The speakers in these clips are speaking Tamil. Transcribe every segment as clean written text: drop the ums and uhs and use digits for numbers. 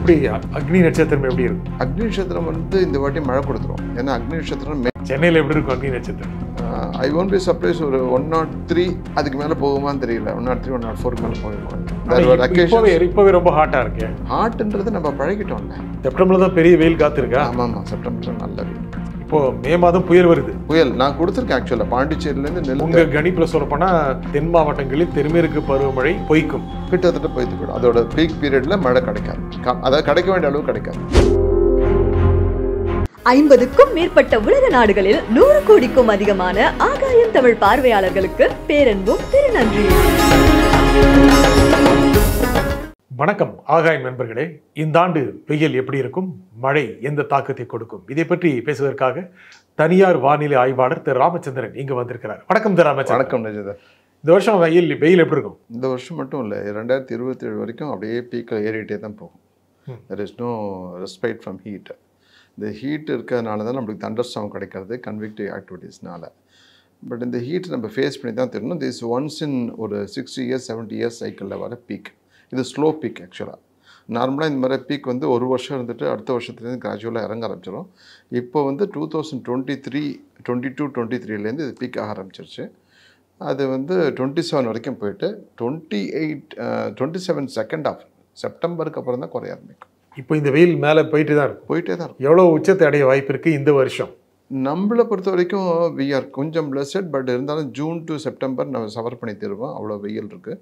எப்படி அக்னி நட்சத்திரம் எப்படி இருக்கும்? அக்னி நட்சத்திரம் வந்து இந்த வாட்டி மழை கொடுத்துரும். ஏன்னா அக்னி நட்சத்திரம் சென்னையில் எப்படி இருக்கும் அக்னி நட்சத்திரம்? ஐ ஒன்ட் பி சர்ப்ரைஸ். ஒரு 103 அதுக்கு மேலே போகுமான்னு தெரியல. 103 104க்கு மேலே போயிருக்கோம். இப்போவே ரொம்ப ஹாட்டாக இருக்கு. ஹாட்டுன்றது நம்ம பழகிட்டோம்ல. செப்டம்பரில் தான் பெரிய வெயில் காத்திருக்கா? ஆமாம், செப்டம்பரில் நல்ல வெயில். இப்போ மே மாதம் புயல் வருது. புயல் நான் கொடுத்துருக்கேன் ஆக்சுவலாக. பாண்டிச்சேரியிலேருந்து உங்கள் கணிப்பில் சொல்லப்போனால் தென் மாவட்டங்களில் தென்மேற்கு பருவமழை பொய்க்கும். கிட்டத்தட்ட பொய்த்து போய்டும். அதோட பீக் பீரியடில் மழை கிடைக்காது. அதாவது கிடைக்க வேண்டிய அளவு கிடைக்காது. 50க்கும் மேற்பட்ட உலக நாடுகளில் 100 கோடிக்கும் அதிகமான ஆகாயம் தமிழ் பார்வையாளர்களுக்கு பேரன்பும் திருநன்றியும். வணக்கம் ஆகாயம் நண்பர்களே. இந்த ஆண்டு வெயில் எப்படி இருக்கும், மழை எந்த தாக்கத்தை கொடுக்கும், இதை பற்றி பேசுவதற்காக தனியார் வானிலை ஆய்வாளர் திரு ராமச்சந்திரன் இங்கு வந்திருக்கிறார். வணக்கம் திரு ராமச்சந்திரன். வணக்கம் நிஜதா. இந்த வருஷம் வெயில் எப்படி இருக்கும்? இந்த வருஷம் மட்டும் இல்லை, 2027 வரைக்கும் அப்படியே பீக்கில் ஏறிட்டே தான் போகும். There is no respite from heat. இந்த ஹீட் இருக்கிறதுனால தான் நம்மளுக்கு தண்டர் ஸ்டார்ம் கிடைக்கிறது, கன்வெக்டிவ் ஆக்டிவிட்டீஸ்னால. பட் இந்த ஹீட் நம்ம ஃபேஸ் பண்ணி தான் தெரியணும். திஸ் ஒன்ஸ் இன் ஒரு 60 years 70 years சைக்கிளில் வர பீக். இது ஸ்லோ பீக். ஆக்சுவலாக நார்மலாக இந்த மாதிரி பீக் வந்து ஒரு வருஷம் இருந்துட்டு அடுத்த வருஷத்துலேருந்து கிராஜுவலாக இறங்க ஆரம்பிச்சிடும். இப்போ வந்து 2022 23 இது பீக் ஆக ஆரம்பிச்சிருச்சு. அது வந்து 27 வரைக்கும் போயிட்டு 27 செகண்ட் ஆஃப் செப்டம்பருக்கு அப்புறம் தான் குறைய ஆரம்பிக்கும். இப்போ இந்த வெயில் மேலே போயிட்டே தான் இருக்கும். எவ்வளோ உச்சத்தை அடைய வாய்ப்பு இருக்குது இந்த வருஷம்? நம்மளை பொறுத்த வரைக்கும் வி ஆர் கொஞ்சம் பிளஸட். பட் இருந்தாலும் ஜூன் டு செப்டம்பர் நம்ம சஃபர் பண்ணி தருவோம். அவ்வளோ வெயில் இருக்குது.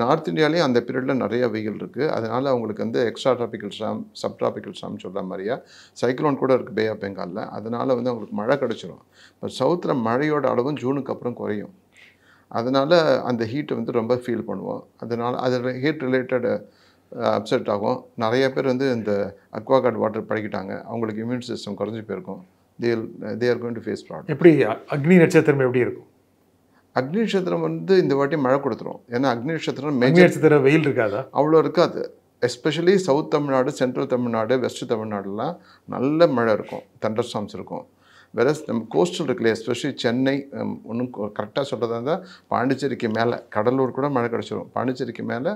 நார்த் இந்தியாலேயும் அந்த பீரியடில் நிறைய வெயில் இருக்குது. அதனால் அவங்களுக்கு வந்து எக்ஸ்ட்ரா ட்ராபிக்கல் ஸ்டாம், சப் ட்ராபிக்கல் ஸ்டாம் சொல்கிற மாதிரியா சைக்ளோன் கூட இருக்குது பே ஆஃப் பெங்காலில். அதனால் வந்து அவங்களுக்கு மழை கிடச்சிரும். பட் சவுத்தில் மழையோட அளவும் ஜூனுக்கு அப்புறம் குறையும். அதனால் அந்த ஹீட்டை வந்து ரொம்ப ஃபீல் பண்ணுவோம். அதனால் அது ஹீட் ரிலேட்டட் அப்செட் ஆகும். நிறைய பேர் வந்து இந்த அக்வாகார்ட் வாட்டர் பழகிட்டாங்க. அவங்களுக்கு இம்யூன் சிஸ்டம் குறைஞ்சி போயிருக்கும். they are going to face problem. எப்படி அக்னி நட்சத்திரம் எப்படி இருக்கும்? அக்னி நட்சத்திரம் வந்து இந்த வாட்டி மழை கொடுத்துரும். ஏன்னா அக்னி நட்சத்திரம் நட்சத்திரம் வெயில் இருக்காதா? அவ்வளோ இருக்காது. Especially south Tamil Nadu, central Tamil Nadu, west தமிழ்நாடுலாம் நல்ல மழை இருக்கும், தண்டர் ஸ்டார்ம்ஸ் இருக்கும். வேற நம்ம கோஸ்டல் இருக்குல்ல, எஸ்பெஷலி சென்னை, ஒன்றும் கரெக்டாக சொல்கிறதா இருந்தால் பாண்டிச்சேரிக்கு மேலே, கடலூர் கூட மழை கிடச்சிரும். பாண்டிச்சேரிக்கு மேலே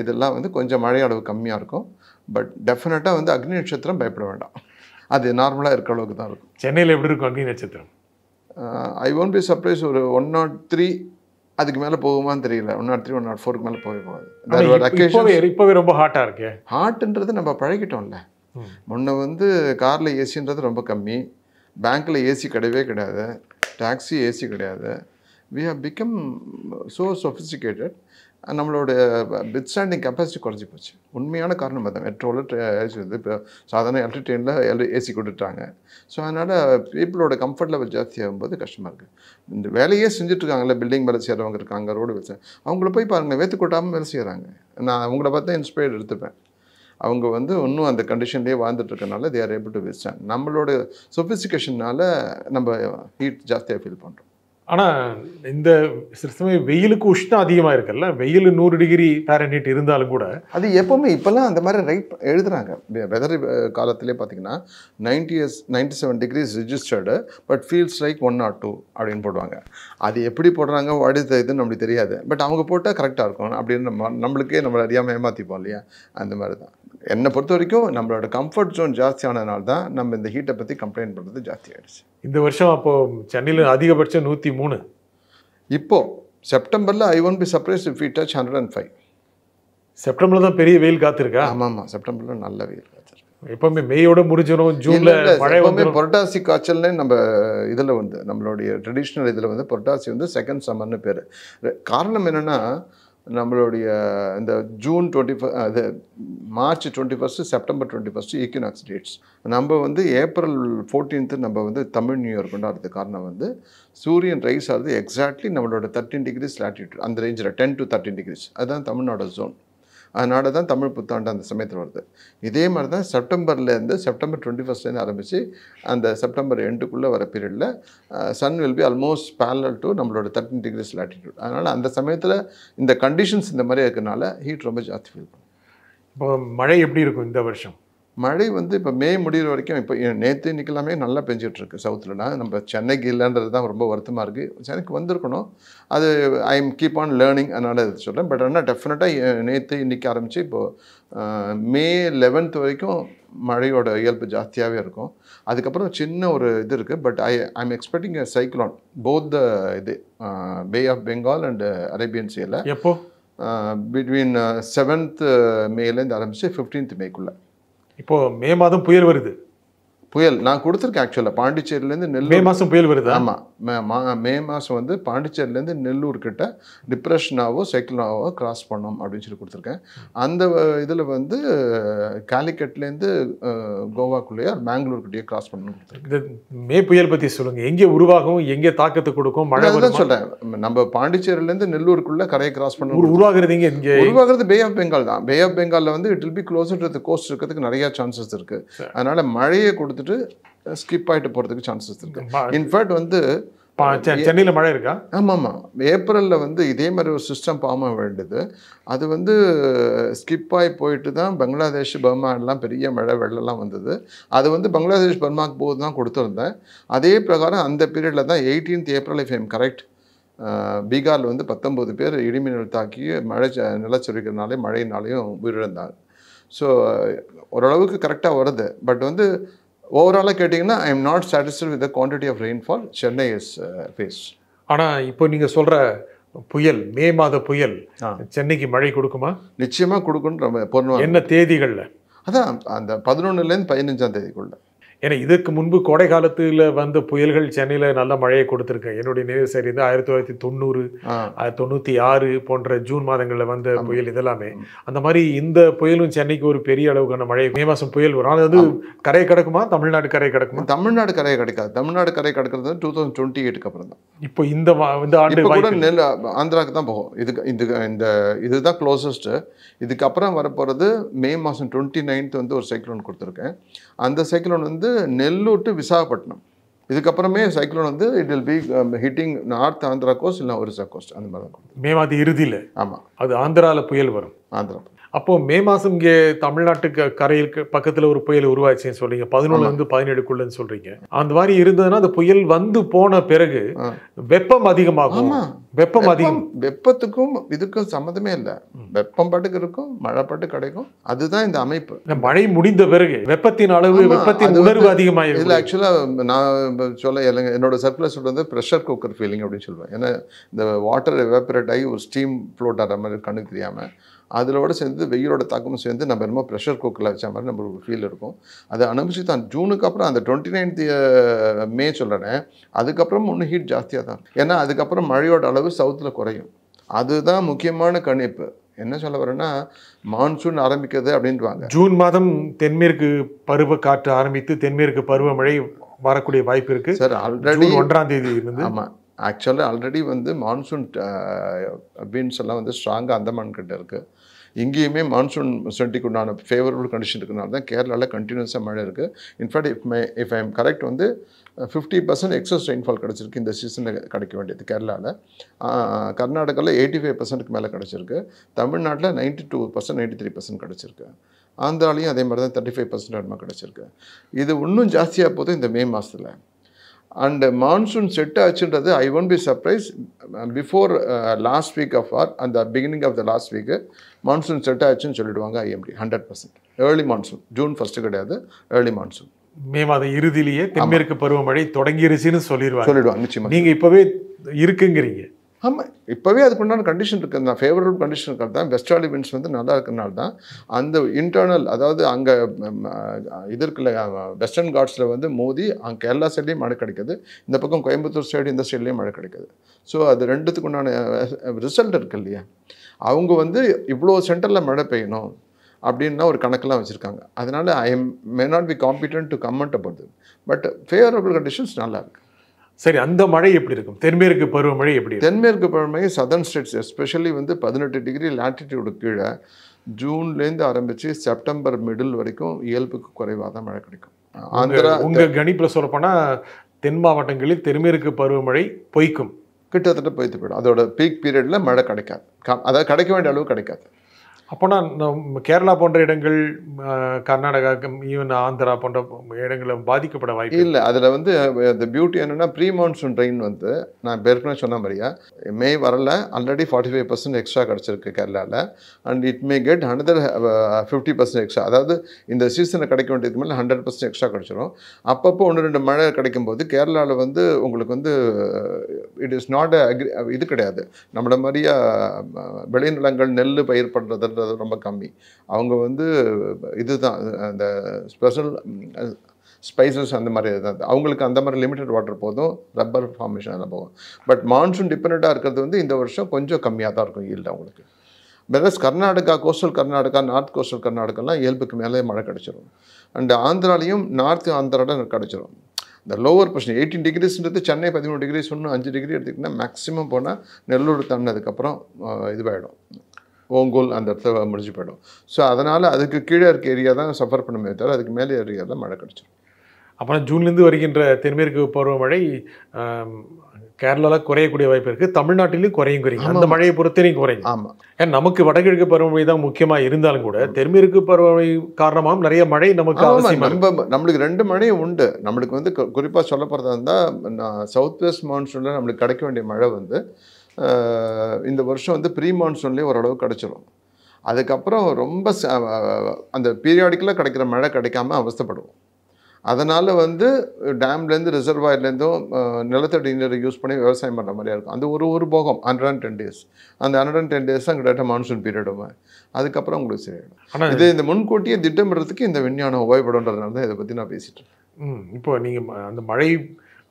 இதெல்லாம் வந்து கொஞ்சம் மழை அளவு கம்மியாக இருக்கும். பட் டெஃபினட்டாக வந்து அக்னி நட்சத்திரம் பயப்பட வேண்டாம். அது நார்மலாக இருக்கிற அளவுக்கு தான் இருக்கும். சென்னையில் எப்படி இருக்கும் அக்னி நட்சத்திரம்? ஐ ஒன்ட் பி சர்ப்ரைஸ். ஒரு 103 அதுக்கு மேலே போகுமான்னு தெரியல. 103 104க்கு மேலே போயிருக்கோம். இப்போவே ரொம்ப ஹாட்டாக இருக்கு. ஹாட்டுன்றது நம்ம பழகிட்டோம்ல. முன்ன வந்து காரில் ஏசின்றது ரொம்ப கம்மி, பேங்க்கில் ஏசி கிடையவே கிடையாது, டாக்ஸி ஏசி கிடையாது. We have become so sophisticated. நம்மளோட பிட் ஸ்டாண்டிங் கெப்பாசிட்டி குறைஞ்சி போச்சு. உண்மையான காரணம் தான். மெட்ரோவில் ஏசி வந்து இப்போ சாதாரண எலக்ட்ரிக் ட்ரெயினில் ஏசி கொடுத்துட்டாங்க. ஸோ அதனால் பீப்புளோட கம்ஃபர்ட் லெவல் ஜாஸ்தி ஆகும்போது கஷ்டமாக இருக்குது. இந்த வேலையே செஞ்சுட்ருக்காங்கல்ல, பில்டிங் வேலை செய்கிறவங்க இருக்காங்க, ரோடு வேலை, அவங்கள போய் பாருங்கள், வேற்று கொட்டாமல் வேலை செய்கிறாங்க. நான் அவங்கள பார்த்தா இன்ஸ்பயர்ட் எடுத்துப்பேன். அவங்க வந்து இன்னும் அந்த கண்டிஷன்லேயே வாழ்ந்துட்டுருக்கனால they are able to withstand. நம்மளோட சொஃபிஸ்டிகேஷனால் நம்ம ஹீட் ஜாஸ்தியாக ஃபீல் பண்ணுறோம். ஆனால் இந்த சில சமயம் வெயிலுக்கு உஷ்ணம் அதிகமாக இருக்குல்ல, வெயில் 100 டிகிரி ஃபாரன்ஹீட் இருந்தாலும் கூட அது எப்போவுமே இப்போல்லாம் அந்த மாதிரி ரைட் எழுதுகிறாங்க. வெதர் காலத்திலே பார்த்தீங்கன்னா 97 degrees registered but feels like 102 அப்படின்னு போடுவாங்க. அது எப்படி போடுறாங்க, வாட் இஸ் இதுன்னு நம்மளுக்கு தெரியாது. பட் அவங்க போட்டால் கரெக்டாக இருக்கும் அப்படின்னு நம்மளுக்கே நம்மளை அறியாமல் ஏமாற்றிப்போம் இல்லையா? அந்த மாதிரி தான் என்னை பொறுத்த வரைக்கும் நம்மளோட கம்ஃபர்ட் ஜோன் ஜாஸ்தியானதுனால தான் நம்ம இந்த ஹீட்டை பற்றி கம்ப்ளைண்ட் பண்ணுறது ஜாஸ்தி ஆகிடுச்சு. இந்த வருஷம் அப்போது சென்னையில் அதிகபட்சம் 103. இப்போது செப்டம்பரில் I won't be surprised if we touch 105. செப்டம்பரில் தான் பெரிய வெயில் காத்திருக்கா? ஆமாம், செப்டம்பரில் நல்ல வெயில் காத்திருக்கு. எப்போவுமே மேயோட முடிஞ்சிடும், ஜூனில் மழை வந்து. புரட்டாசி காய்ச்சல்னு நம்ம இதில் வந்து நம்மளுடைய ட்ரெடிஷ்னல் இதில் வந்து புரட்டாசி வந்து செகண்ட் சம்மர்னு பேர். காரணம் என்னென்னா, நம்மளுடைய இந்த ஜூன் 21 அது மார்ச் 21 செப்டம்பர் 21 ஈக்வினாக்ஸ் டேட்ஸ். நம்ம வந்து ஏப்ரல் 14 நம்ம வந்து தமிழ் நியூ இயர் கொண்டாடுறது காரணம் வந்து சூரியன் ரைஸ் ஆகுது எக்ஸாக்ட்லி நம்மளோட 13 degrees latitude, அந்த ரேஞ்சில் 10 to 13 degrees. அதுதான் தமிழ்நாடு ஜோன். அதனால தான் தமிழ் புத்தாண்டு அந்த சமயத்தில் வருது. இதே மாதிரி தான் செப்டம்பர்லேருந்து செப்டம்பர் 21 ஆரம்பித்து அந்த செப்டம்பர் எண்டுக்குள்ளே வர பீரியடில் sun will be almost parallel to நம்மளோட 13 degrees latitude. அதனால் அந்த சமயத்தில் இந்த கண்டிஷன்ஸ் இந்த மாதிரி இருக்கிறனால ஹீட் ரொம்ப ஜாஸ்தி ஃபீல் பண்ணும். இப்போ மழை எப்படி இருக்கும் இந்த வருஷம்? மழை வந்து இப்போ மே முடிகிற வரைக்கும் இப்போ நேற்று இன்னைக்கெல்லாமே நல்லா பெஞ்சிட்ருக்கு சவுத்துலனா. நம்ம சென்னைக்கு இல்லைன்றது தான் ரொம்ப வருத்தமாக இருக்குது. சென்னைக்கு வந்திருக்கணும். அது I am keep on learning, அதனால் இது சொல்கிறேன். பட் ஆனால் டெஃபினட்டாக நேற்று இன்றைக்கி ஆரம்பித்து இப்போது மே 11th வரைக்கும் மழையோட இயல்பு ஜாஸ்தியாகவே இருக்கும். அதுக்கப்புறம் சின்ன ஒரு இது இருக்குது. But I'm expecting a cyclone both the இது bay of Bengal and Arabian சீல. எப்போ? பிட்வீன் 7th மேலேருந்து ஆரம்பித்து 15th மேக்குள்ளே. இப்போ மே மாதம் புயல் வருது. புயல் நான் கொடுத்துருக்கேன் ஆக்சுவலாக. பாண்டிச்சேரியிலேருந்து மே நெல்லூர் மாதம் புயல் வருது. ஆமாம், மே மாதம் வந்து பாண்டிச்சேரியிலேருந்து நெல்லூர் கிட்ட டிப்ரெஷனாவோ சைக்ளோனாவோ கிராஸ் பண்ணோம் அப்படின்னு சொல்லி கொடுத்துருக்கேன். அந்த இதில் வந்து காலிக்கட்லேருந்து கோவாக்குள்ளேயே பெங்களூர்கிட்டயே கிராஸ் பண்ணணும் கொடுத்துருக்கேன். மே புயல் பற்றி சொல்லுங்கள். எங்கே உருவாகும், எங்கே தாக்கத்தை கொடுக்கும், மழை தான் சொல்கிறேன். நம்ம பாண்டிச்சேரியிலேருந்து நெல்லூருக்குள்ளே கரையை கிராஸ் பண்ணணும். உருவாகிறது இங்கே உருவாகிறது பே ஆஃப் பெங்கால் தான். பே ஆஃப் பெங்காலில் வந்து it will be closer to the coast இருக்கிறதுக்கு நிறையா சான்சஸ் இருக்குது. அதனால் மழையை கொடுத்துட்டு ஸ்கிப் ஆகிட்டு போகிறதுக்கு சான்சஸ் இருக்குது. இன்ஃபேக்ட் வந்து சென்னையில் மழை இருக்கா? ஆமாம், ஏப்ரலில் வந்து இதே மாதிரி ஒரு சிஸ்டம் ஃபார்ம் ஆக வேண்டியது. அது வந்து ஸ்கிப் ஆகி போயிட்டு தான் பங்களாதேஷ் பர்மா எல்லாம் பெரிய மழை வெள்ளம்லாம் வந்தது. அது வந்து பங்களாதேஷ் பர்மாவுக்கு போது தான் கொடுத்துருந்தேன். அதே பிரகாரம் அந்த பீரியடில் தான் 18th April if I'm correct பீகாரில் வந்து 19 பேர் இடிமின்னல் தாக்கி நிலச்சரிக்கிறதுனாலே மழையினாலையும் உயிரிழந்தாங்க. ஸோ ஓரளவுக்கு கரெக்டாக வருது. பட் வந்து ஓவராலாக கேட்டிங்கன்னா I am not satisfied with the quantity of rainfall Chennai is face. ஆனால் இப்போ நீங்கள் சொல்கிற புயல், மே மாத புயல் சென்னைக்கு மழை கொடுக்குமா? நிச்சயமாக கொடுக்குன்னு ரொம்ப பொருள். என்ன தேதிகளில்? அதான் அந்த 11லேருந்து 15ஆம் தேதிக்குள்ள. ஏன்னா இதுக்கு முன்பு கோடை காலத்தில் வந்த புயல்கள் சென்னையில் நல்ல மழையை கொடுத்துருக்கேன். என்னுடைய நினைவு சரி வந்து 1990, 96 போன்ற ஜூன் மாதங்களில் வந்த புயல் இதெல்லாமே. அந்த மாதிரி இந்த புயலும் சென்னைக்கு ஒரு பெரிய அளவுக்கான மழை மே மாதம் புயல் வரும். அது வந்து கரையை கிடக்குமா? தமிழ்நாடு கரையை கிடக்குமா? தமிழ்நாடு கரையை கிடைக்காது. தமிழ்நாடு கரையை கிடக்கிறது 2028க்கு அப்புறம் தான். இப்போ இந்த ஆண்டு கூட நெல் ஆந்திராவுக்கு தான் போகும். இதுதான் க்ளோசஸ்ட்டு. இதுக்கப்புறம் வரப்போகிறது மே மாதம் 29th வந்து ஒரு சைக்ளோன் கொடுத்துருக்கேன். அந்த சைக்ளோன் வந்து நெல்லூர் டு விசாகப்பட்டினம். இதுக்கப்புறமே சைக்ளோன் வந்து it will be hitting north Andhra coast இல்லை ஒரிசா கோஸ்ட் அந்த மாதிரி தான். மே மாதம் இறுதியில். ஆமாம், அது ஆந்திராவில் புயல் வரும். ஆந்திரா. அப்போது மே மாதம் இங்கே தமிழ்நாட்டுக்கு கரையிற்கு பக்கத்தில் ஒரு புயல் உருவாச்சுன்னு சொல்கிறீங்க. 11லேருந்து 17க்குள்ளன்னு சொல்கிறீங்க. அந்த மாதிரி இருந்ததுன்னா அந்த புயல் வந்து போன பிறகு வெப்பம் அதிகமாகும். வெப்பம் அதிகம். வெப்பத்துக்கும் இதுக்கும் சம்மந்தமே இல்லை. வெப்பம் பாட்டுக்கு இருக்கும், மழை பாட்டு கிடைக்கும். அதுதான் இந்த அமைப்பு. மழை முடிந்த பிறகு வெப்பத்தின் அளவு, வெப்பத்தின் உணர்வு அதிகமாக இதில் ஆக்சுவலாக நான் சொல்ல என்னோட சர்க்குலர் சொல்றது ப்ரெஷர் குக்கர் ஃபீலிங் அப்படின்னு சொல்லுவேன். ஏன்னா இந்த வாட்டர் எவாபரேட் ஆகி ஒரு ஸ்டீம் ஃப்ளோட் ஆகிற மாதிரி கண்ணுக்கு தெரியாமல் அதிலோட சேர்ந்து வெயிலோட தாக்கமும் சேர்ந்து நம்ம என்னமோ ப்ரெஷர் குக்கரில் வச்ச மாதிரி நம்ம ஒரு ஃபீல் இருக்கும். அதை அனுபவிச்சு தான் ஜூனுக்கு அப்புறம் அந்த 29th மே சொல்கிறேன். அதுக்கப்புறம் இன்னும் ஹீட் ஜாஸ்தியாக தான். ஏன்னா அதுக்கப்புறம் மழையோட அளவு சவுத்தில் குறையும். அதுதான் முக்கியமான கணிப்பு. என்ன சொல்ல வரேன்னா மான்சூன் ஆரம்பிக்கிறது அப்படின்வாங்க. ஜூன் மாதம் தென்மேற்கு பருவ காற்று ஆரம்பித்து தென்மேற்கு பருவமழை வரக்கூடிய வாய்ப்பு இருக்குது சார். ஆல்ரெடி 1ஆம் தேதி இருந்து. ஆமாம், ஆக்சுவலாக ஆல்ரெடி வந்து மான்சூன் பீன்ஸ் எல்லாம் வந்து ஸ்ட்ராங்காக அந்தமான் கிட்ட இருக்குது. இங்கேயுமே மான்சூன் சென்டிக்கு உண்டான ஃபேவரபிள் கண்டிஷன் இருக்கிறனால தான் கேரளாவில் கண்டினியூஸாக மழை இருக்குது. In fact if I am correct வந்து 50% எக்ஸஸ் ரெயின்ஃபால் கிடச்சிருக்கு இந்த சீசனில் கிடைக்க வேண்டியது கேரளாவில். கர்நாடகாவில் 85%க்கு மேலே கிடச்சிருக்கு. தமிழ்நாட்டில் 92%, 93% கிடச்சிருக்கு. ஆந்திராலையும் அதே மாதிரி தான் 35% இடமா கிடச்சிருக்கு. இது இன்னும் ஜாஸ்தியாக போதும் இந்த மே மாதத்தில். அண்ட் மான்சூன் செட் ஆச்சுன்றது I won't be surprised before last week of or அந்த beginning of the last week monsoon set ஆச்சுன்னு சொல்லிடுவாங்க ஐஎம்டி 100%. ஏர்லி மான்சூன், ஜூன் 1 கிடையாது, ஏர்லி மான்சூன். மே மாதம் இறுதியிலேயே தென்மேற்கு பருவமழை தொடங்கிருச்சுன்னு சொல்லிடுவாங்க. நிச்சயமாக. நீங்கள் இப்போவே இருக்குங்கிறீங்க. ஆமாம், இப்போவே அதுக்குண்டான கண்டிஷன் இருக்குது. நான் ஃபேவரபிள் கண்டிஷன் இருக்கிறது தான். வெஸ்டாலி விண்ட்ஸ் வந்து நல்லா இருக்கிறனால தான் அந்த இன்டர்னல், அதாவது அங்கே இது இருக்குல்ல வெஸ்டர்ன் காட்ஸில் வந்து மோதி அங்கே கேரளா சைட்லேயும் மழை கிடைக்குது, இந்த பக்கம் கோயம்புத்தூர் சைடு இந்த சைட்லேயும் மழை கிடைக்குது. ஸோ அது ரெண்டுத்துக்கு உண்டான ரிசல்ட் இருக்குது இல்லையா. அவங்க வந்து இவ்வளோ சென்டரில் மழை பெய்யணும் அப்படின்னா ஒரு கணக்கெல்லாம் வச்சுருக்காங்க. அதனால் I may not be competent to comment about it. But favourable conditions நல்லா இருக்குது. சரி, அந்த மழை எப்படி இருக்கும்? தென்மேற்கு பருவமழை எப்படி? தென்மேற்கு பருவமழை சதர்ன் ஸ்டேட்ஸ் எஸ்பெஷலி வந்து 18 டிகிரி லாட்டிடியூடு கீழே ஜூன்லேருந்து ஆரம்பித்து செப்டம்பர் மிடில் வரைக்கும் இயல்புக்கு குறைவாக தான் மழை கிடைக்கும். ஆந்திரா உங்கள் கணிப்பில் சொல்லப்போனால் தென் மாவட்டங்களில் தென்மேற்கு பருவமழை பொய்க்கும், கிட்டத்தட்ட பொய்த்து போயிடும். அதோட பீக் பீரியடில் மழை கிடைக்காது. அதாவது கிடைக்க வேண்டிய அளவு கிடைக்காது. அப்போனா கேரளா போன்ற இடங்கள், கர்நாடகா, ஈவன் ஆந்திரா போன்ற இடங்களில் பாதிக்கப்பட வாய்ப்பு இல்லை, அதில் வந்து the பியூட்டி என்னென்னா ப்ரீ மான்சூன் ரெயின் வந்து நான் ஏற்கனவே சொன்ன மாதிரியா மே வரல, ஆல்ரெடி 45% எக்ஸ்ட்ரா கிடச்சிருக்கு கேரளாவில். And it may get another 50% extra. அதாவது இந்த சீசனில் கிடைக்க வேண்டியதுக்கு மேலே 100% எக்ஸ்ட்ரா கிடச்சிரும். அப்பப்போ 1-2 மழை கிடைக்கும்போது கேரளாவில் வந்து உங்களுக்கு வந்து இட் இஸ் நாட் இது கிடையாது. நம்மள மாதிரியா விளைநிலங்கள் நெல் பயிர் பண்ணுறதுன்றது ரொம்ப கம்மி. அவங்க வந்து இதுதான் அந்த ஸ்பெஷல் ஸ்பைசஸ் அந்த மாதிரி தான். அவங்களுக்கு அந்த மாதிரி லிமிடெட் வாட்டர் போதும், ரப்பர் ஃபார்மேஷன் எல்லாம் போகும். பட் மான்சூன் டிபெண்ட்டாக இருக்கிறது வந்து இந்த வருஷம் கொஞ்சம் கம்மியாக தான் இருக்கும் ஈல்டு அவங்களுக்கு. Versus Karnataka, coastal Karnataka, north coastal கர்நாடகாலாம் இயல்புக்கு மேலே மழை கிடச்சிரும். அண்ட் ஆந்திராலையும் நார்த் ஆந்திராவில் கிடச்சிரும். இந்த லோவர் பொசிஷன் 18 டிகிரிஸ்ன்றது சென்னை 13 டிகிரிஸ், ஒன்று 5 டிகிரி எடுத்துக்கிட்டிங்கன்னா மேக்ஸிமம் போனால் நெல்லூர் தாண்டினதுக்கப்புறம் இதுவாகிடும், ஓங்கோல் அந்த இடத்துல முடிஞ்சு போயிடும். ஸோ அதனால் அதுக்கு கீழே இருக்க ஏரியா தான் சஃபர் பண்ணுமே தவிர அதுக்கு மேலே ஏரியா தான் மழை கிடச்சிடும். அப்புறம் ஜூன்லேருந்து வருகின்ற தென்மேற்கு பருவமழை கேரளாவில் குறையக்கூடிய வாய்ப்பு இருக்குது, தமிழ்நாட்டிலையும் குறையும். அந்த மழையை பொறுத்தவரையும் குறையும். ஆமாம், ஏன்னா நமக்கு வடகிழக்கு பருவமழை தான் முக்கியமாக இருந்தாலும் கூட தென்மேற்கு பருவமழை காரணமாக நிறைய மழை நமக்கு நம்மளுக்கு 2 மழையும் உண்டு. நம்மளுக்கு வந்து குறிப்பாக சொல்ல போகிறதா இருந்தால் சவுத் வெஸ்ட் மான்சூனில் நம்மளுக்கு கிடைக்க வேண்டிய மழை வந்து இந்த வருஷம் வந்து ப்ரீ மான்சூன்லேயே ஓரளவு கிடச்சிரும். அதுக்கப்புறம் ரொம்ப அந்த பீரியாடிக்கலாக கிடைக்கிற மழை கிடைக்காம அவஸ்தைப்படுவோம். அதனால் வந்து டேம்லேருந்து ரிசர்வாயர்லேருந்தும் நிலத்தடி நீரை யூஸ் பண்ணி விவசாயம் பண்ணுற மாதிரியா இருக்கும். அந்த ஒரு போகம் 110 டேஸ். அந்த 110 டேஸ் தான் கிட்டத்தட்ட மான்சூன் பீரியடுமே. அதுக்கப்புறம் உங்களுக்கு சரியாயிடும். ஆனால் இது இந்த முன்கூட்டியே திட்டமிடுறதுக்கு இந்த விஞ்ஞானம் உபயோகப்படுன்றதுனால தான் இதை பற்றி நான் பேசிட்டேன். இப்போ நீங்கள் அந்த மழை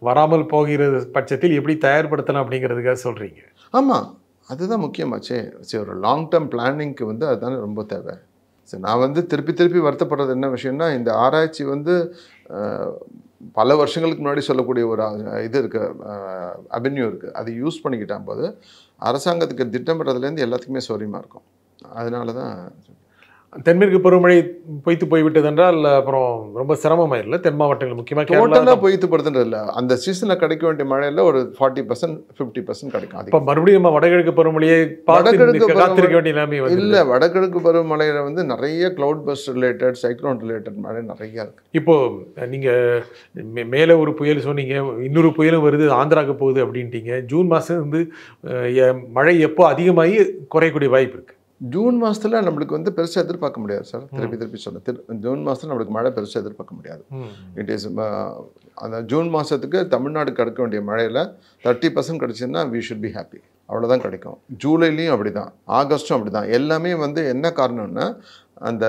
வராமல் போகிற பட்சத்தில் எப்படி தயார்படுத்தலாம் அப்படிங்கிறதுக்காக சொல்கிறீங்க. ஆமாம், அதுதான் முக்கியமாச்சே. சரி, ஒரு லாங் டேர்ம் பிளானிங்க்கு வந்து அதுதானே ரொம்ப தேவை. சரி, நான் வந்து திருப்பி வருத்தப்படுறது என்ன விஷயம்னா, இந்த ஆராய்ச்சி வந்து பல வருஷங்களுக்கு முன்னாடி சொல்லக்கூடிய ஒரு இது இருக்குது, அவென்யூ இருக்குது. அதை யூஸ் பண்ணிக்கிட்டான் போது அரசாங்கத்துக்கு திட்டமிடுறதுலேருந்து எல்லாத்துக்குமே சௌரியமாக இருக்கும். அதனால தான் தென்மேற்கு பருவமழை பொய்த்து போய்விட்டது என்றால் அப்புறம் ரொம்ப சிரமமாயிடல. தென் மாவட்டங்கள் முக்கியமாக டோட்டலாக பொய்த்து போடுறதுன்றது இல்லை, அந்த சீசனில் கிடைக்க வேண்டிய மழையில் ஒரு 40% 50% கிடைக்கும். இப்போ மறுபடியும் நம்ம வடகிழக்கு பருவமழையை காத்திருக்க வேண்டிய நிலைமை இல்லை. வடகிழக்கு பருவமழையில் வந்து நிறைய cloud burst related, cyclone related மழை நிறையா இருக்குது. இப்போது நீங்கள் மேலே ஒரு புயல் சொன்னீங்க, இன்னொரு புயலும் வருது, ஆந்திராவுக்கு போகுது அப்படின்ட்டீங்க. ஜூன் மாதம் வந்து மழை எப்போ அதிகமாகி குறையக்கூடிய வாய்ப்பு இருக்குது? ஜூன் மாதத்தில் நம்மளுக்கு வந்து பெருசாக எதிர்பார்க்க முடியாது சார். திருப்பி சொன்னேன், ஜூன் மாதத்தில் நம்மளுக்கு மழை பெருசாக எதிர்பார்க்க முடியாது. இட் இஸ் அந்த ஜூன் மாதத்துக்கு தமிழ்நாடு கிடைக்க வேண்டிய மழையில் 30% கிடச்சிதுன்னா வி ஷுட் பி ஹாப்பி. அவ்வளோதான் கிடைக்கும். ஜூலைலையும் அப்படி தான், ஆகஸ்ட்டும் அப்படி தான். எல்லாமே வந்து என்ன காரணம்னா அந்த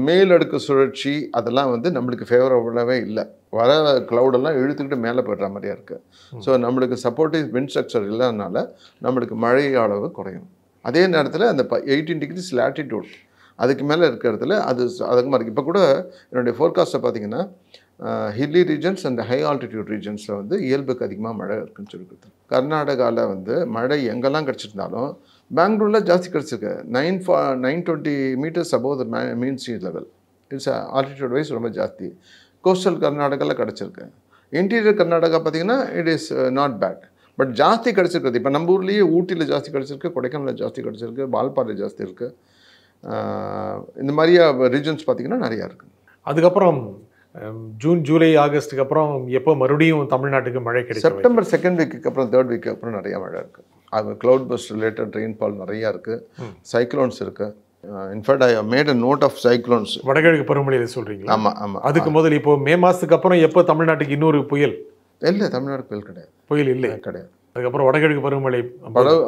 மேலடுக்கு சுழற்சி அதெல்லாம் வந்து நம்மளுக்கு ஃபேவரபுளாகவே இல்லை. வர க்ளவுடெல்லாம் இழுத்துக்கிட்டு மேலே போய்ட்ற மாதிரியா இருக்குது. ஸோ நம்மளுக்கு சப்போர்ட்டிவ் விண்ட் ஸ்ட்ரக்சர் இல்லைனால நம்மளுக்கு மழை அளவு குறையும். அதே நேரத்தில் அந்த 18 டிகிரிஸ் லேட்டிடியூட் அதுக்கு மேலே இருக்கிற இடத்துல அது அதிகமாக இருக்குது. இப்போ கூட என்னுடைய ஃபோர்காஸ்ட்டை பார்த்தீங்கன்னா hilly regions and high altitude ரீஜன்ஸில் வந்து இயல்புக்கு அதிகமாக மழை இருக்குன்னு சொல்லிட்டு. கர்நாடகாவில் வந்து மழை எங்கெல்லாம் கிடச்சிருந்தாலும் பெங்களூரில் ஜாஸ்தி கிடச்சிருக்கு. 920 metres above the mean sea level. It's altitude wise ரொம்ப ஜாஸ்தி. கோஸ்டல் கர்நாடகாவில் கிடச்சிருக்கு. இன்டீரியர் கர்நாடகா பார்த்திங்கன்னா it is not bad. But ஜாஸ்தி கிடச்சிருக்குது. இப்போ நம்ம ஊர்லேயே ஊட்டியில் ஜாஸ்தி கிடச்சிருக்கு, கொடைக்கானலில் ஜாஸ்தி கிடச்சிருக்கு, வால்பாறையில் ஜாஸ்தி இருக்குது. இந்த மாதிரியா ரீஜன்ஸ் பார்த்திங்கன்னா நிறையா இருக்குது. அதுக்கப்புறம் ஜூன், ஜூலை, ஆகஸ்ட்டுக்கு அப்புறம் எப்போ மறுபடியும் தமிழ்நாட்டுக்கு மழை கிடைக்கும்? செப்டம்பர் 2nd வீக்கு அப்புறம் 3rd வீக்கு அப்புறம் நிறையா மழை இருக்குது. அது க்ளவுட் பஸ்ட் ரிலேட்டட் ரெயின்ஃபால் நிறையா இருக்குது. சைக்ளோன்ஸ் இருக்குது. In fact I made a note of cyclones. வடகிழக்கு பருவமழையில் சொல்கிறீங்களா? ஆமாம் ஆமாம். அதுக்கு முதல் இப்போ மே மாதத்துக்கு அப்புறம் எப்போ தமிழ்நாட்டுக்கு இன்னொரு புயல்? இல்லை, தமிழ்நாடு புயல் கிடையாது. புயல் இல்லை, கிடையாது. அதுக்கப்புறம் வடகிழக்கு பருவமழை.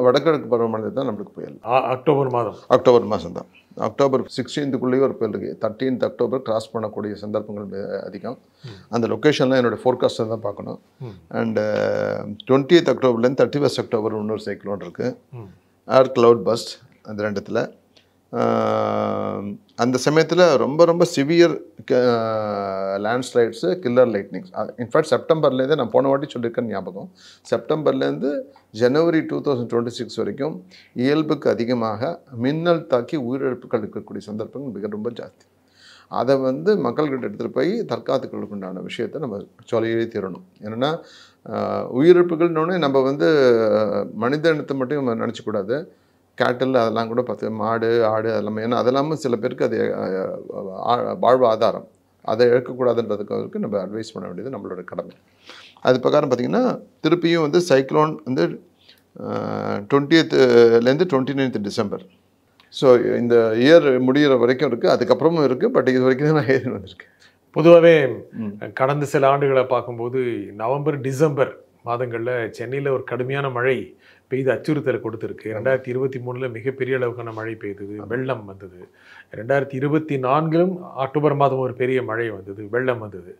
வடகிழக்கு பருவமழை தான் நம்மளுக்கு புயல். அக்டோபர் மாதம். அக்டோபர் மாதம் தான். அக்டோபர் 16க்குள்ளேயே ஒரு புயல் இருக்குது. 13th அக்டோபர் கிராஸ் பண்ணக்கூடிய சந்தர்ப்பங்கள் அதிகம். அந்த லொக்கேஷன்லாம் என்னோடய ஃபோர்காஸ்ட்டில் தான் பார்க்கணும். அண்டு 20th அக்டோபர்லேருந்து 31st அக்டோபர் இன்னொரு சைக்ளோன் இருக்குது. ஏர் கிளவுட் பஸ்ட் அந்த ரெண்டுத்தில். அந்த சமயத்தில் ரொம்ப சிவியர் லேண்ட்ஸ்லைட்ஸு, கில்லர் லைட்னிங்ஸ். இன்ஃபேக்ட் செப்டம்பர்லேருந்து, நான் போன வாட்டி சொல்லியிருக்கேன் ஞாபகம், செப்டம்பர்லேருந்து ஜனவரி 2026 வரைக்கும் இயல்புக்கு அதிகமாக மின்னல் தாக்கி உயிரிழப்புகள் இருக்கக்கூடிய சந்தர்ப்பங்கள் மிக ரொம்ப ஜாஸ்தி. அதை வந்து மக்கள்கிட்ட எடுத்துகிட்டு போய் தற்காத்துக்களுக்கு உண்டான விஷயத்தை நம்ம சொல்லியே தீரணும். ஏன்னா உயிரிழப்புகள்னோடனே நம்ம வந்து மனித இனத்தை மட்டும் நினச்சிக்கூடாது. கேட்டில் அதெல்லாம் கூட பார்த்து மாடு ஆடு அதெல்லாமே, ஏன்னா அதெல்லாமே சில பேருக்கு அது வாழ்வு ஆதாரம், அதை இழக்கக்கூடாதுன்றதுக்கு நம்ம அட்வைஸ் பண்ண வேண்டியது நம்மளோட கடமை. அது பிரகாரம் பார்த்திங்கன்னா திருப்பியும் வந்து சைக்ளோன் வந்து 20th 29th டிசம்பர். ஸோ இந்த இயர் முடிகிற வரைக்கும் இருக்குது, அதுக்கப்புறமும் இருக்குது. பட் இது வரைக்கும் தான் நான் ஏறி வந்திருக்கேன். பொதுவாகவே கடந்த சில ஆண்டுகளை பார்க்கும்போது நவம்பர் டிசம்பர் மாதங்களில் சென்னையில் ஒரு கடுமையான மழை பெய்து அச்சுறுத்தலை கொடுத்துருக்கு. 2023 மிகப்பெரிய அளவுக்கான மழை பெய்தது, வெள்ளம் வந்தது. 2024 அக்டோபர் மாதம் ஒரு பெரிய மழை வந்தது, வெள்ளம் வந்தது.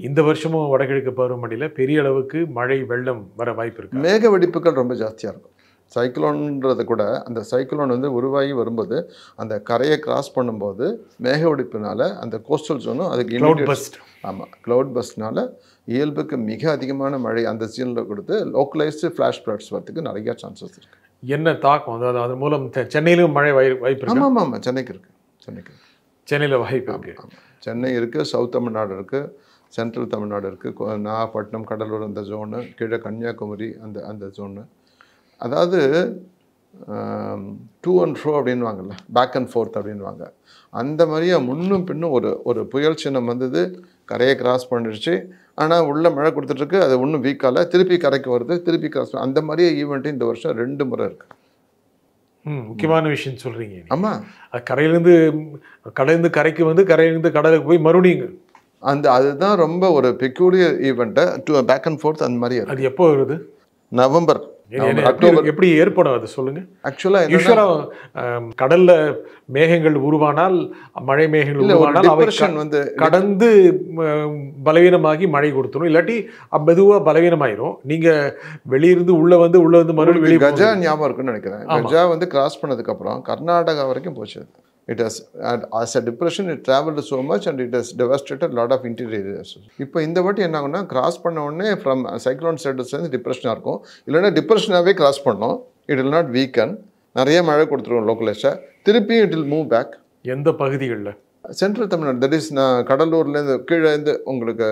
இந்த வருஷமும் வடகிழக்கு பருவமழையில் பெரிய அளவுக்கு மழை வெள்ளம் வர வாய்ப்பு இருக்கு. மேக வெடிப்புகள் ரொம்ப ஜாஸ்தியாக இருக்கும். சைக்ளோன்றது கூட அந்த சைக்ளோன் வந்து உருவாகி வரும்போது அந்த கரையை கிராஸ் பண்ணும்போது மேக வெடிப்புனால அந்த கோஸ்டல் ஜோனும் அதுக்கு ஆமாம் க்ளவுட் பஸ்ட்னால இயல்புக்கு மிக அதிகமான மழை அந்த சீனில் கொடுத்து லோக்கலைஸ்டு ஃப்ளாஷ் ஃப்ளட்ஸ் வரதுக்கு நிறைய சான்சஸ் இருக்குது. என்ன தாக்கம், அதாவது அதன் மூலம் சென்னையிலும் மழை வாய்ப்பு இருக்கு? ஆமாம் ஆமாம், சென்னைக்கு இருக்குது. சென்னையில் வாய்ப்பு இருக்குது. ஆமாம், சென்னை இருக்குது, சவுத் தமிழ்நாடு இருக்குது, சென்ட்ரல் தமிழ்நாடு இருக்குது, நாகப்பட்டினம் கடலூர் அந்த ஜோனு, கீழே கன்னியாகுமரி அந்த ஜோனு. அதாவது டூ அண்ட் ஃப்ரோ அப்படின்வாங்கல்ல, பேக் அண்ட் ஃபோர்த் அப்படின்வாங்க. அந்த மாதிரியே முன்னும் பின்னும் ஒரு புயல் சின்னம் வந்தது, கரையை கிராஸ் பண்ணிடுச்சு. ஆனால் உள்ள மழை கொடுத்துட்ருக்கு, அது ஒன்றும் வீக்கால திருப்பி கரைக்கு வருது, திருப்பி கிராஸ். அந்த மாதிரியே ஈவெண்ட்டு இந்த வருஷம் 2 முறை இருக்குது. முக்கியமான விஷயம் சொல்கிறீங்க. ஆமாம், கடையிலேருந்து கரைக்கு வந்து கரையிலேருந்து கடலுக்கு போய் மறுபடியும் அதுதான் ரொம்ப ஒரு பெக்யூலியர் ஈவெண்ட்டை பேக் அண்ட் ஃபோர்த் அந்த மாதிரி. அது எப்போ வருது? November October. எப்படி ஏற்படும் அது சொல்லுங்க. யூசுவலா கடல்ல மேகங்கள் உருவானால், மழை மேகங்கள் உருவானால் அவை வந்து கடந்து பலவீனமாகி மழை கொடுத்துரும், இல்லாட்டி மெதுவா பலவீனமாயிரும். நீங்க வெளியிருந்து உள்ள வந்து மறுபடியும் வெளியே. கஜா ஞாபகம் இருக்குன்னு நினைக்கிறேன். கஜா வந்து கிராஸ் பண்ணதுக்கு அப்புறம் கர்நாடகா வரைக்கும் போச்சு. It has, as a depression, it traveled so much and it has devastated a lot of interior areas. இப்போ இந்த வாட்டி என்ன ஆகும்னா, கிராஸ் பண்ண உடனே ஃப்ரம் சைக்ளோன் ஸ்டேட்டஸ்லேருந்து டிப்ரெஷனாக இருக்கும், இல்லைன்னா டிப்ரெஷனாகவே கிராஸ் பண்ணோம். இட் வில் நாட் வீக்கன், நிறைய மழை கொடுத்துருவோம் லோக்கலைஸாக, திருப்பியும் இட் வில் மூவ் பேக். எந்த பகுதிகளில்? சென்ட்ரல் தமிழ்நாடு, தட் இஸ் நான் கடலூர்லேருந்து கீழேருந்து உங்களுக்கு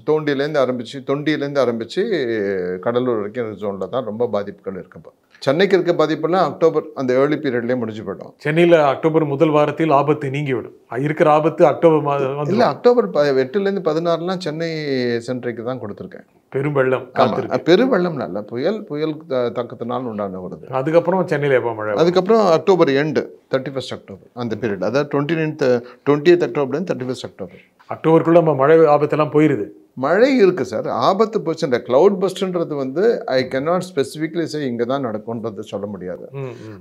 தொண்டியிலேருந்து ஆரம்பித்து கடலூர் வரைக்கும் ஜோனில் தான் ரொம்ப பாதிப்புகள் இருக்குப்போ. சென்னைக்கு இருக்க பாதிப்புலாம் அக்டோபர் அந்த ஏர்லி பீரியட்லேயே முடிஞ்சு போய்டும். சென்னையில் அக்டோபர் முதல் வாரத்தில் ஆபத்து நீங்கிவிடும். இருக்கிற ஆபத்து அக்டோபர் மாதம் இல்லை, அக்டோபர் 8லேருந்து 16 சென்னை சென்ட்ரைக்கு தான் கொடுத்துருக்கேன். பெருவெள்ளம், பெருவெள்ளம் நல்ல புயல் தாக்கத்தினால் உண்டான வருது. அதுக்கப்புறம் சென்னையில் எப்போ மழை? அதுக்கப்புறம் அக்டோபர் எண்டு 31 அக்டோபர் அந்த பீரியட், அதாவது 20th அக்டோபர்லேருந்து 31 அக்டோபர். அக்டோபருக்குள்ள நம்ம மழை ஆபத்தெல்லாம் போயிடுது. மழை இருக்குது சார், ஆபத்து போச்சு. இந்த க்ளவுட் பஸ்ட்ன்றது வந்து ஐ கேனாட் ஸ்பெசிஃபிக்லி சே இங்கே தான் நடக்கும்ன்றது சொல்ல முடியாது,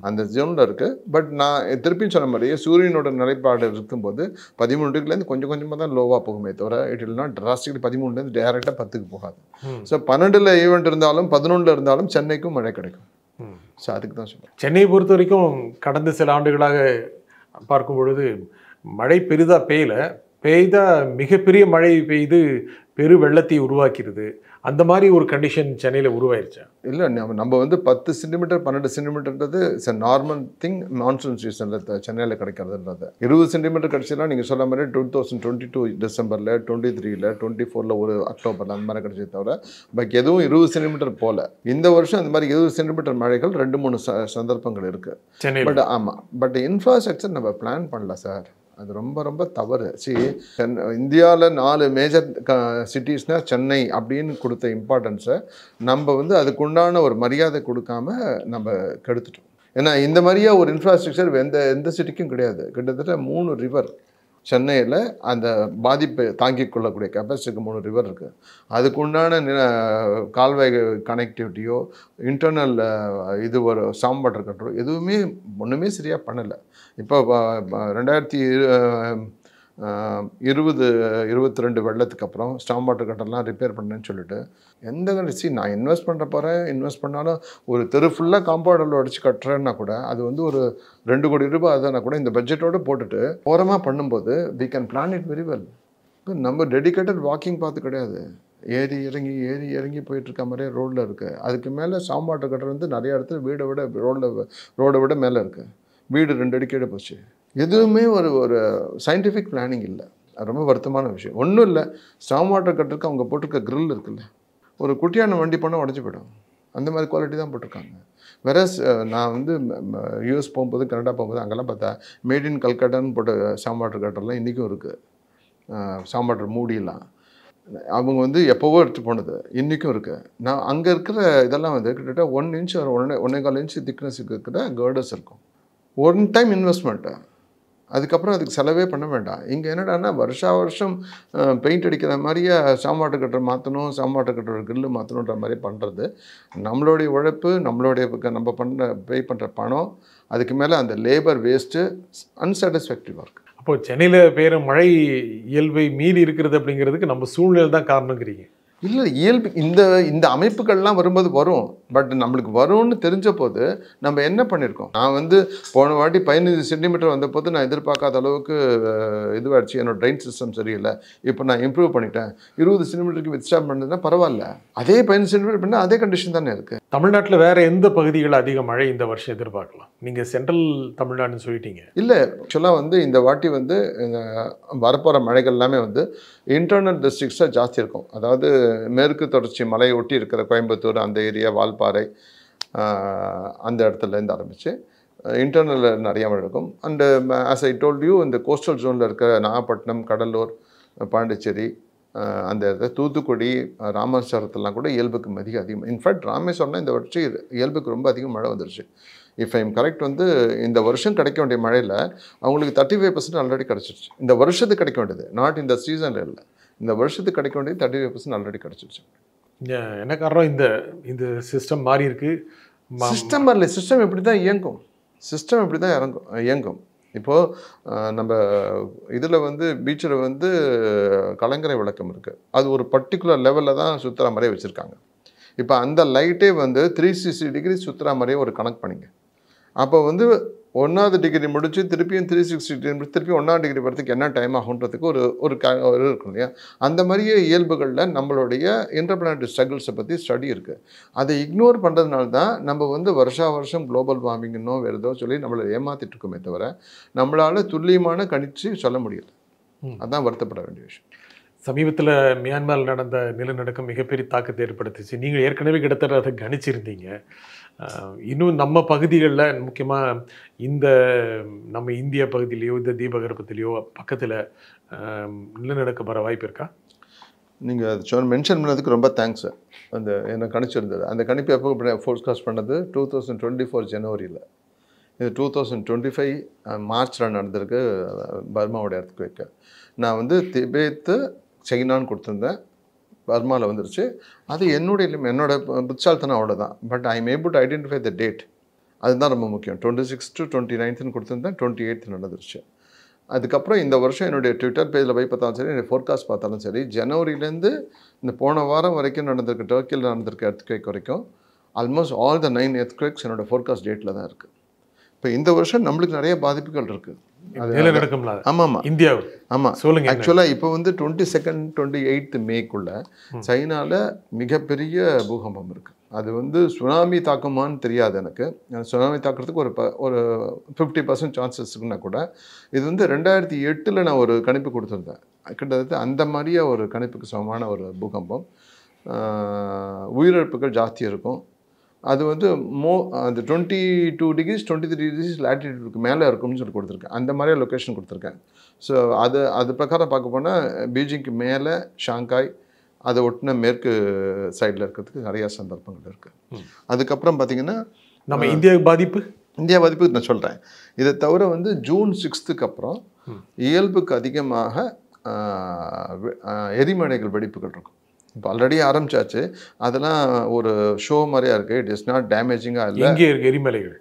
அந்த ஜோனில் இருக்குது. பட் நான் திருப்பியும் சொன்ன மாதிரியே சூரியனோட நிலைப்பாடு இருக்கும்போது 13லேருந்து கொஞ்சம் கொஞ்சமாக தான் லோவாக போகுமே தவிர இட் வில் நாட் டிராஸ்டிக்லி 13லேருந்து டேரெக்டாக 10க்கு போகாது. ஸோ 12 ஈவெண்ட் இருந்தாலும் 11 இருந்தாலும் சென்னைக்கும் மழை கிடைக்கும். ஸோ அதுக்கு தான் சொல்லுவேன். சென்னையை பொறுத்த வரைக்கும் கடந்த சில ஆண்டுகளாக பார்க்கும் பொழுது மழை பெரிதாக பெய்த மிகப்பெரிய மழை பெய்து பெரு வெள்ளத்தை உருவாக்கிறது. அந்த மாதிரி ஒரு கண்டிஷன் சென்னையில் உருவாயிருச்சா? இல்லை, நம்ம வந்து 10 சென்டிமீட்டர் 12 சென்டிமீட்டர்ன்றது it's a normal thing monsoon சீசனில் சென்னையில் கிடைக்கிறதுன்றது. 20 சென்டிமீட்டர் கிடச்சிலாம் நீங்கள் சொல்ல மாதிரி 2022 டிசம்பரில் 23ல் 24ல் ஒரு அக்டோபரில் அந்த மாதிரி கிடச்சது தவிர பாக்கி எதுவும் 20 சென்டிமீட்டர் போல். இந்த வருஷம் இந்த மாதிரி 20 சென்டிமீட்டர் மழைகள் 2-3 சந்தர்ப்பங்கள் இருக்குது சென்னை. பட் ஆமாம், பட் இன்ஃப்ராஸ்ட்ரக்சர் நம்ம பிளான் பண்ணல சார், அது ரொம்ப ரொம்ப தவறு. இந்தியாவில் 4 மேஜர் சிட்டிஸ்னால் சென்னை அப்படின்னு கொடுத்த இம்பார்ட்டன்ஸை நம்ம வந்து அதுக்குண்டான ஒரு மரியாதை கொடுக்காம நம்ம கெடுத்துட்டோம். ஏன்னா இந்த மாதிரியா ஒரு இன்ஃப்ராஸ்ட்ரக்சர் எந்த சிட்டிக்கும் கிடையாது. கிட்டத்தட்ட 3 ரிவர் சென்னையில் அந்த பாதிப்பை தாங்கிக் கொள்ளக்கூடிய கெப்பாசிட்டிக்கு 3 ரிவர் இருக்குது. அதுக்குண்டான கால்வாய் கனெக்டிவிட்டியோ இன்டர்னல் இது ஒரு ஸ்டாம் வாட்டர் கண்ட்ரோல் எதுவுமே ஒன்றுமே சரியாக பண்ணலை. இப்போ 2022 வெள்ளத்துக்கு அப்புறம் ஸ்டாம் வாட்டர் கட்டர்லாம் ரிப்பேர் பண்ணேன்னு சொல்லிட்டு எந்த நான் இன்வெஸ்ட் இன்வெஸ்ட் பண்ணாலும் ஒரு தெரு ஃபுல்லாக காம்பவுண்டில் அடித்து கட்டுறேன்னா கூட அது வந்து ஒரு 2 கோடி ரூபாய் அதுனா கூட இந்த பட்ஜெட்டோடு போட்டுட்டு ஓரமாக பண்ணும்போது we can plan it very well. இப்போ நம்ம டெடிக்கேட்டட் வாக்கிங் பார்த்து கிடையாது, ஏறி இறங்கி போயிட்டுருக்க மாதிரியே ரோடில் இருக்குது. அதுக்கு மேலே ஸ்டாம் வாட்டர் கட்டர் வந்து நிறைய இடத்துல ரோடை விட மேலே இருக்குது. வீடு 2 அடி கீழே போச்சு. எதுவுமே ஒரு சயின்டிஃபிக் பிளானிங் இல்லை. அது ரொம்ப வருத்தமான விஷயம். ஒன்றும் இல்லை, ஸ்டாம் வாட்டர் கட்டருக்கு அவங்க போட்டிருக்க கிரில் இருக்குல்ல, ஒரு குட்டியான வண்டி பண்ணால் உடஞ்சி போயிடும். அந்த மாதிரி குவாலிட்டி தான் போட்டிருக்காங்க. வேற நான் வந்து யூஎஸ் போகும்போது கனடா போகும்போது அங்கெல்லாம் பார்த்தா மேட் இன் கல்கட்டான்னு போட்ட சாம் வாட்டர் கட்டர்லாம் இன்றைக்கும் இருக்குது. சாம் வாட்டர் மூடியெல்லாம் அவங்க வந்து எப்போவோ எடுத்து போனது இன்றைக்கும் இருக்குது. நான் அங்கே இருக்கிற இதெல்லாம் வந்து கிட்டத்தட்ட 1 இன்ச் ஒரு 1.25 இன்ச் திக்னஸ் இருக்கிற கேர்டர்ஸ் இருக்கும். ஒன் டைம் இன்வெஸ்ட்மெண்ட்டு, அதுக்கப்புறம் அதுக்கு செலவே பண்ண வேண்டாம். இங்கே என்னடான்னா வருஷம் பெயிண்ட் அடிக்கிற மாதிரியே சாம் வாட்டர் கட்டர் மாற்றணும், சாம் வாட்டர் கட்டர் கிரில்லு மாற்றணுன்ற மாதிரி பண்ணுறது நம்மளுடைய உழைப்பு, நம்ம பே பண்ணுற பணம், அதுக்கு மேலே அந்த லேபர் வேஸ்ட்டு அன்சாட்டிஸ்ஃபேக்டரிவாக இருக்குது. அப்போ சென்னையில் பெய்கிற மழை இயல்பை மீறி இருக்கிறது அப்படிங்கிறதுக்கு நம்ம சூழ்நிலை தான் காரணங்கிறீங்க? இல்லை, இயல்பு இந்த அமைப்புகள்லாம் வரும்போது வரும். பட் நம்மளுக்கு வரும்னு தெரிஞ்ச போது நம்ம என்ன பண்ணியிருக்கோம்? நான் வந்து போன வாட்டி 15 சென்டிமீட்டர் வந்த போது நான் எதிர்பார்க்காத அளவுக்கு இதுவாகிடுச்சு, என்னோட ட்ரெயின் சிஸ்டம் சரியில்லை. இப்போ நான் இம்ப்ரூவ் பண்ணிட்டேன். 20 சென்டிமீட்டருக்கு வித்ஸ்டாண்ட் பண்ணதுன்னா பரவாயில்ல. அதே 15 சென்டிமீட்டர் பண்ணால் அதே கண்டிஷன் தானே இருக்குது. தமிழ்நாட்டில் வேறு எந்த பகுதிகள் அதிக மழை இந்த வருஷம் எதிர்பார்க்கலாம்? நீங்கள் சென்ட்ரல் தமிழ்நாடுன்னு சொல்லிட்டீங்க. இல்லை, ஆக்சுவலாக வந்து இந்த வாட்டி வந்து வரப்போகிற மழைகள் எல்லாமே வந்து இன்டர்னல் டிஸ்ட்ரிக்ஸாக ஜாஸ்தி இருக்கும். அதாவது மேற்கு தொடர்ச்சி மலையை ஒட்டி இருக்கிற கோயம்புத்தூர் அந்த ஏரியா, வால்பாறை அந்த இடத்துலேருந்து ஆரம்பித்து இன்டர்னலில் நிறையா மழை இருக்கும். And as I told you, இந்த கோஸ்டல் ஜோனில் இருக்கிற நாகப்பட்டினம், கடலூர், பாண்டிச்சேரி, அந்த இடத்துல தூத்துக்குடி, ராமேஸ்வரத்துலாம் கூட இயல்புக்கு அதிகம். இன்ஃபேக்ட் ராமேஸ்வரம்னா இந்த வருஷம் இயல்புக்கு ரொம்ப அதிகம் மழை வந்துருச்சு. இஃப் ஐம் கரெக்ட், வந்து இந்த வருஷம் கிடைக்க வேண்டிய மழையில் அவங்களுக்கு 35% ஆல்ரெடி கிடச்சிருச்சு. இந்த வருஷத்துக்கு கிடைக்க வேண்டியது, நாட் இந்த சீசனில் இல்லை, இந்த வருஷத்துக்கு கிடைக்க வேண்டியது 35% ஆல்ரெடி கிடச்சிருச்சு. என்ன காரணம்? இந்த சிஸ்டம் மாறி இருக்கு. சிஸ்டம் வரல, சிஸ்டம் இப்படி தான் இயங்கும். சிஸ்டம் இப்படி தான் இயங்கும். இப்போது நம்ம இதில் வந்து பீச்சில் வந்து கலங்கரை விளக்கம் இருக்குது. அது ஒரு பர்டிகுலர் லெவலில் தான் சுற்றுற மாதிரியே வச்சுருக்காங்க. இப்போ அந்த லைட்டே வந்து 360 டிகிரி சுற்றுற மாதிரியே ஒரு கனெக்ட் பண்ணிங்க. அப்போ வந்து 1வது டிகிரி முடிச்சு திருப்பியும் 360 டிகிரி திருப்பி 1வது டிகிரி வரதுக்கு என்ன டைம் ஆகுன்றதுக்கு ஒரு இருக்கும் இல்லையா? அந்த மாதிரியே இயல்புகளில் நம்மளுடைய இன்டர்பிளானட்டரி ஸ்ட்ரகிள்ஸை பற்றி ஸ்டடி இருக்குது. அதை இக்னோர் பண்ணுறதுனால தான் நம்ம வந்து வருஷம் குளோபல் வார்மிங்னோ வேறு ஏதோ சொல்லி நம்மளை ஏமாற்றிட்டு இருக்கோமே தவிர நம்மளால் துல்லியமான கணிச்சு சொல்ல முடியல. அதுதான் வருத்தப்பட வேண்டிய விஷயம். சமீபத்தில் மியான்மரில் நடந்த நிலநடுக்கம் மிகப்பெரிய தாக்கத்தை ஏற்படுத்துச்சு. நீங்கள் ஏற்கனவே கிட்டத்தட்ட அதை கணிச்சிருந்தீங்க. இன்னும் நம்ம பகுதிகளில், முக்கியமாக நம்ம இந்திய பகுதியிலையோ இந்த தீபகற்பத்திலையோ பக்கத்தில் நிலநடுக்கம் வர வாய்ப்பு இருக்கா? நீங்கள் அது மென்ஷன் பண்ணதுக்கு ரொம்ப தேங்க்ஸ். அந்த என்ன கணிச்சிருந்தது, அந்த கணிப்பு எப்போ ஃபோர்காஸ்ட் பண்ணது 2024 ஜனவரியில். இது 2025 மார்ச்சில் நடந்திருக்கு பர்மாவோட எர்த்குவேக்கு. நான் வந்து திபேத்து சைனான்னு கொடுத்துருந்தேன், பர்மாவில் வந்துருச்சு. அது என்னோட புத்தால்தனம் அவ்வளோதான். But I am able to identify the date. அதுதான் ரொம்ப முக்கியம். 26 to 29 கொடுத்துருந்தேன், 28 நடந்துருச்சு. அதுக்கப்புறம் இந்த வருஷம் என்னுடைய ட்விட்டர் பேஜில் போய் பார்த்தாலும் சரி, என்னுடைய ஃபோர்காஸ்ட் பார்த்தாலும் சரி, ஜனவரிலேருந்து இந்த போன வாரம் வரைக்கும் நடந்திருக்கு, டர்க்கியில் நடந்திருக்க எர்த்குவேக் வரைக்கும் ஆல்மோஸ்ட் ஆல் த 9 எர்த்குவேக்ஸ் என்னோட ஃபோர்காஸ்ட் டேட்டில் தான் இருக்குது. இப்போ இந்த வருஷம் நம்மளுக்கு நிறைய பாதிப்புகள் இருக்குது. ஆமாம், இந்தியாவில். ஆமாம், சொல்லுங்கள். ஆக்சுவலாக இப்போ வந்து 22 28 மேக்குள்ள சைனாவில் மிகப்பெரிய பூகம்பம் இருக்குது. அது வந்து சுனாமி தாக்குமான்னு தெரியாது எனக்கு. சுனாமி தாக்குறதுக்கு ஒரு 50% சான்சஸ் இருக்குன்னா கூட, இது வந்து 2008 நான் ஒரு கணிப்பு கொடுத்துருந்தேன். கிட்டத்தட்ட அந்த மாதிரியே ஒரு கணிப்புக்கு சமமான ஒரு பூகம்பம். உயிரிழப்புகள் ஜாஸ்தியாக இருக்கும். அது வந்து அந்த 22 டிகிரிஸ் 23 டிகிரிஸ் லேட்டிடியூடுக்கு மேலே இருக்கும்னு சொல்லி கொடுத்துருக்கேன். அந்த மாதிரியே லொக்கேஷன் கொடுத்துருக்கேன். ஸோ அது பிரகாரம் பார்க்க போனால் பீஜிங்க்கு மேலே ஷாங்காய், அதை ஒட்டின மேற்கு சைடில் இருக்கிறதுக்கு நிறையா சந்தர்ப்பங்கள் இருக்குது. அதுக்கப்புறம் பார்த்திங்கன்னா நம்ம இந்தியா பாதிப்பு நான் சொல்கிறேன். இதை தவிர வந்து ஜூன் 6க்கு அப்புறம் இயல்புக்கு அதிகமாக எரிமலைகள் வெடிப்புகள் இருக்கும். இப்போ ஆல்ரெடி ஆரம்பிச்சாச்சு. அதெல்லாம் ஒரு ஷோ மாதிரியா இருக்குது. இட் இஸ் நாட் டேமேஜிங்காக இல்லை. எங்கே இருக்குது எரிமலைகள்?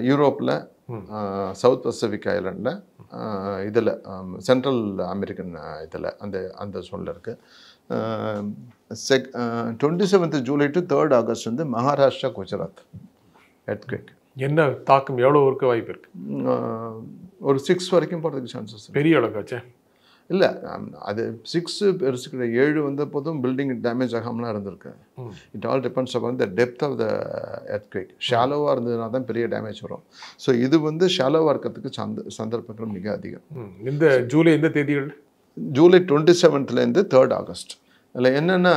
யூரோப்பில், சவுத் பசிபிக் ஐலண்டில், இதில் சென்ட்ரல் அமெரிக்கன் இதில் அந்த சோனில் இருக்குது. 27 ஜூலை to 3 ஆகஸ்ட் வந்து மகாராஷ்டிரா, குஜராத் எர்த்குவேக். என்ன தாக்கம் எவ்வளோ இருக்க வாய்ப்பு இருக்குது? ஒரு 6 வரைக்கும் போகிறதுக்கு சான்சஸ். பெரிய அளவுக்காச்சே? இல்லை, அது 6 பெருசு கிடையாது. 7 வந்த போதும் பில்டிங் டேமேஜ் ஆகாமலாம் இருந்திருக்கு. It all depends upon the depth of the earthquake. ஷாலோவாக இருந்ததுனா தான் பெரிய டேமேஜ் வரும். ஸோ இது வந்து ஷாலோவாக இருக்கிறதுக்கு சந்தர்ப்பங்கள் மிக அதிகம். இந்த ஜூலை எந்த தேதிகள்? ஜூலை 27லேருந்து 3 ஆகஸ்ட். இல்லை என்னன்னா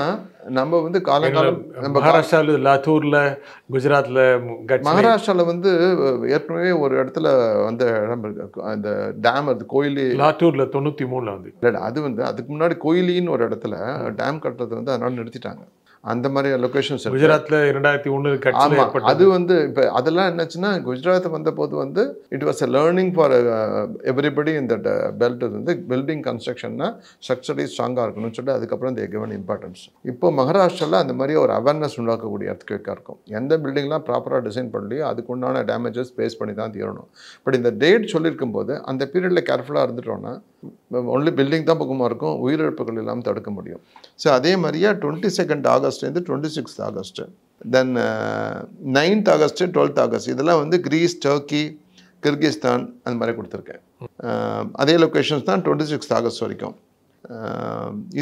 நம்ம வந்து காலங்காலம் நம்ம மகாராஷ்டிராவில் லாத்தூர்ல, குஜராத்ல, மகாராஷ்டிராவில் வந்து ஏற்கனவே ஒரு இடத்துல வந்து இடம் இருக்கு, அந்த டேம், அது கோயிலி லாத்தூர்ல 93ல வந்து. இல்லை அது வந்து அதுக்கு முன்னாடி கோயிலின்னு ஒரு இடத்துல டேம் கட்டுறது வந்து அதனால நிறுத்திட்டாங்க. அந்த மாதிரி லொகேஷன்ஸ் குஜராத்ல 2001 ஆமாம். அது வந்து இப்போ அதெல்லாம் என்னாச்சுன்னா குஜராத் வந்த போது வந்து it was a learning for everybody இந்த பெல்ட் வந்து பில்டிங் கன்ஸ்ட்ரக்ஷன்னா ஸ்ட்ரக்சரலி ஸ்ட்ராங்காக இருக்கணும்னு சொல்லி அதுக்கப்புறம் இந்த கிவன் இம்பார்ட்டன்ஸ். இப்போ மகாராஷ்டிராவில் அந்த மாதிரி ஒரு அவேர்னஸ் உண்டாக்கக்கூடிய எர்த்குவேக்காக இருக்கும். எந்த பில்டிங்லாம் ப்ராப்பராக டிசைன் பண்ணலையோ அதுக்கு உண்டான டேமேஜஸ் பேஸ் பண்ணி தான் தீரணும். பட் இந்த டேட் சொல்லியிருக்கும் போது அந்த பீரியடில் கேர்ஃபுல்லாக இருந்துட்டோன்னா ஒன்லி பில்டிங் தான் பக்கமாக இருக்கும், உயிரிழப்புகள் இல்லாமல் தடுக்க முடியும். ஸோ அதே மாதிரியா 22 ஆகஸ்ட்லேருந்து 26 ஆகஸ்ட், தென் 9th ஆகஸ்ட், 12th ஆகஸ்ட், இதெல்லாம் வந்து கிரீஸ், டர்க்கி, கிர்கிஸ்தான் அந்த மாதிரி கொடுத்துருக்கேன். அதே லொக்கேஷன்ஸ் தான் 26 ஆகஸ்ட் வரைக்கும்.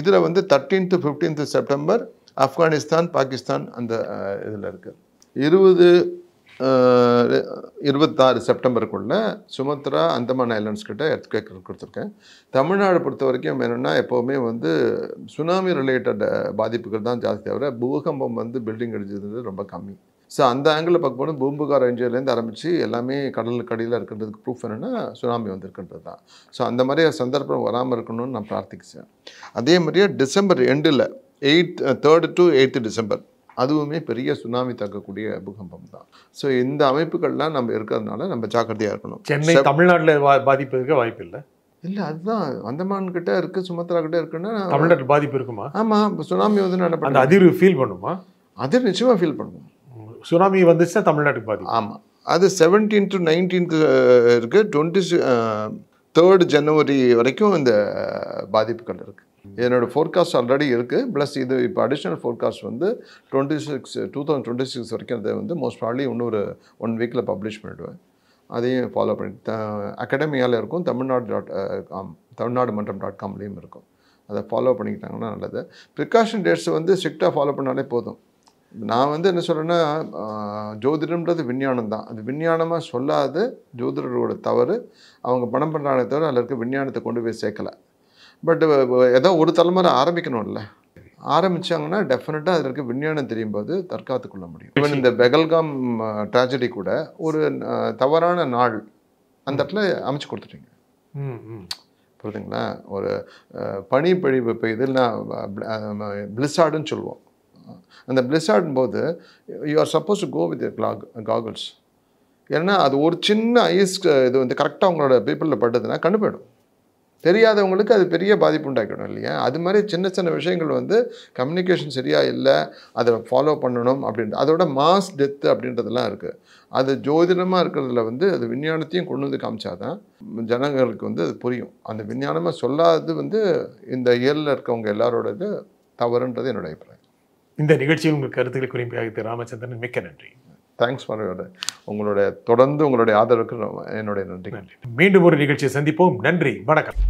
இதில் வந்து 13th 15th September Afghanistan, Pakistan அந்த இதில் இருக்குது. 26 செப்டம்பருக்குள்ள சுமத்ரா, அந்தமான் ஐலண்ட்ஸ் கிட்ட எர்த்குவேக் கொடுத்துருக்கேன். தமிழ்நாடு பொறுத்த வரைக்கும் என்னென்னா எப்போவுமே வந்து சுனாமி ரிலேட்டட் பாதிப்புகள் தான் ஜாஸ்தி, தவிர பூகம்பம் வந்து பில்டிங் அடிச்சது ரொம்ப கம்மி. ஸோ அந்த ஆங்கிளில் பார்க்கும்போது பூம்புகார் ரேஞ்சிலேருந்து ஆரம்பித்து எல்லாமே கடலுக்கு அடியில் இருக்கிறதுக்கு ப்ரூஃப் என்னென்னா சுனாமி வந்திருக்குன்றது தான். ஸோ அந்த மாதிரி சந்தர்ப்பம் வராமல் இருக்கணும்னு நான் பிரார்த்திக்கிறேன். அதே மாதிரியே டிசம்பர் எண்டில் 3rd to 8th டிசம்பர் அதுவுமே பெரிய சுனாமி தாக்கக்கூடிய பூகம்பம் தான். ஸோ இந்த அமைப்புகள்லாம் நம்ம இருக்கிறதுனால நம்ம ஜாக்கிரதையாக இருக்கணும். சென்னை தமிழ்நாட்டில் பாதிப்பு இருக்க வாய்ப்பு இல்லை. இல்லை அதுதான் அந்தமான் கிட்ட இருக்குது, சுமத்ரா கிட்ட இருக்குன்னா தமிழ்நாட்டில் பாதிப்பு இருக்குமா? ஆமாம். இப்போ சுனாமி வந்து என்ன அந்த அதிர்வு ஃபீல் பண்ணுமா? அதிர் நிச்சயமாக ஃபீல் பண்ணுவோம். சுனாமி வந்துச்சுன்னா தமிழ்நாட்டுக்கு பாதிப்பு. ஆமாம். அது 17th to 19th இருக்குது. 23rd ஜனவரி வரைக்கும் இந்த பாதிப்புகள் இருக்குது. என்னோடய ஃபோர்காஸ்ட் ஆல்ரெடி இருக்குது. ப்ளஸ் இது இப்போ அடிஷ்னல் ஃபோர்காஸ்ட் வந்து 2026 வரைக்கும் அதை வந்து மோஸ்ட் ப்ராபப்லி இன்னொரு 1 வீக்கில் பப்ளிஷ் பண்ணிவிடுவேன். அதையும் ஃபாலோ பண்ணி அகாடமியால் இருக்கும், தமிழ்நாடுமன்றம்.comலேயும் இருக்கும். அதை ஃபாலோ பண்ணிக்கிட்டாங்கன்னா நல்லது. ப்ரிகாஷன் டேட்ஸ் வந்து ஸ்ட்ரிக்டாக ஃபாலோ பண்ணாலே போதும். நான் வந்து என்ன சொல்கிறேன்னா ஜோதிடம்ன்றது விஞ்ஞானம் தான். அது விஞ்ஞானமாக சொல்லாது ஜோதிடரோட தவறு. அவங்க பணம் பண்ணுறாங்க தவிர அதில் இருக்க விஞ்ஞானத்தை கொண்டு போய் சேர்க்கலை. பட் ஏதோ ஒரு தலைமுறை ஆரம்பிக்கணும்ல, ஆரம்பித்தாங்கன்னா டெஃபினட்டாக அதில் இருக்க விஞ்ஞானம் தெரியும் போது தற்காத்து கொள்ள முடியும். ஈவன் இந்த பெகல்காம் ட்ராஜடி கூட ஒரு தவறான நாள் அந்த இடத்துல அமைச்சு கொடுத்துட்டீங்க. புரியுதுங்களா? ஒரு பனி பொழிவு இப்போ இதெல்லாம் பிளிஸார்டுன்னு சொல்லுவோம். அந்த பிளிஸார்டும் போது you are supposed to go with goggles. ஏன்னா அது ஒரு சின்ன ஐஸ் இது வந்து கரெக்டாக உங்களோட பீப்புளில் பட்டதுன்னா கண்டு போயிடும். தெரியாதவங்களுக்கு அது பெரிய பாதிப்பு உண்டாக்கிடும் இல்லையா? அது மாதிரி சின்ன சின்ன விஷயங்கள் வந்து கம்யூனிகேஷன் சரியாக இல்லை, அதை ஃபாலோ பண்ணணும் அப்படின்ட்டு. அதோட மாஸ் டெத்து அப்படின்றதெல்லாம் இருக்குது. அது ஜோதிடமாக இருக்கிறதுல வந்து அது விஞ்ஞானத்தையும் கொண்டு வந்து காமிச்சாதான் ஜனங்களுக்கு வந்து அது புரியும். அந்த விஞ்ஞானமாக சொல்லாதது வந்து இந்த இயலில் இருக்கவங்க எல்லாரோட இது தவறுன்றது என்னோட அபிப்பிராயம். இந்த நிகழ்ச்சியில் உங்கள் கருத்துக்களை குறிப்பாக ராமச்சந்திரன், மிக்க நன்றி. தேங்க்ஸ் ஃபார் உங்களுடைய தொடர்ந்து உங்களுடைய ஆதரவுக்கு என்னுடைய நன்றி. மீண்டும் ஒரு நிகழ்ச்சியை சந்திப்போம். நன்றி, வணக்கம்.